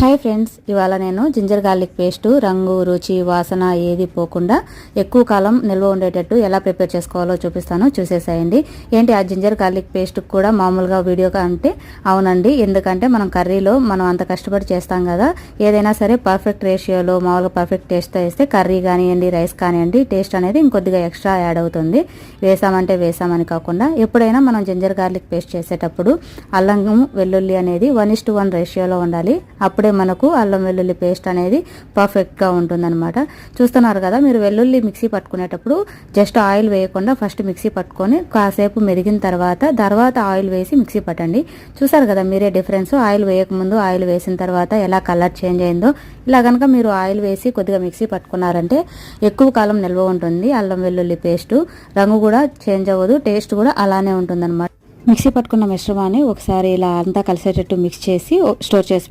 Hi friends, ఇవాళ నేను ginger garlic paste రంగు, రుచి, వాసన ఏది పోకుండా ఎక్కువ కాలం నిల్వ ఉండేటట్టు ఎలా ప్రిపేర్ చేసుకోవాలో చూపిస్తాను. చూసేసేయండి. ఏంటి ఆ జింజర్ గార్లిక్ పేస్ట్ కూడా మామూలుగా వీడియో అంటే అవునండి, ఎందుకంటే మనం కర్రీలో మనం అంత కష్టపడి చేస్తాం కదా, ఏదైనా సరే పర్ఫెక్ట్ రేషియోలో మామూలుగా పర్ఫెక్ట్ టేస్ట్తో వేస్తే కర్రీ కానివ్వండి, రైస్ కానివ్వండి, టేస్ట్ అనేది ఇంకొద్దిగా ఎక్స్ట్రా యాడ్ అవుతుంది. వేసామంటే వేసామని కాకుండా ఎప్పుడైనా మనం జింజర్ గార్లిక్ పేస్ట్ చేసేటప్పుడు అల్లం వెల్లుల్లి అనేది 1:1 రేషియోలో ఉండాలి. అప్పుడే మనకు అల్లం వెల్లుల్లి పేస్ట్ అనేది పర్ఫెక్ట్గా ఉంటుందన్నమాట. చూస్తున్నారు కదా, మీరు వెల్లుల్లి మిక్సీ పట్టుకునేటప్పుడు జస్ట్ ఆయిల్ వేయకుండా ఫస్ట్ మిక్సీ పట్టుకొని కాసేపు మెదిగిన తర్వాత ఆయిల్ వేసి మిక్సీ పట్టండి. చూసారు కదా మీరే డిఫరెన్స్, ఆయిల్ వేయకముందు ఆయిల్ వేసిన తర్వాత ఎలా కలర్ చేంజ్ అయిందో. ఇలా కనుక మీరు ఆయిల్ వేసి కొద్దిగా మిక్సీ పట్టుకున్నారంటే ఎక్కువ కాలం నిల్వ ఉంటుంది. అల్లం వెల్లుల్లి పేస్టు రంగు కూడా చేంజ్ అవ్వదు, టేస్ట్ కూడా అలానే ఉంటుందన్నమాట. మిక్సీ పట్టుకున్న మిశ్రమాన్ని ఒకసారి ఇలా అంతా కలిసేటట్టు మిక్స్ చేసి స్టోర్ చేసి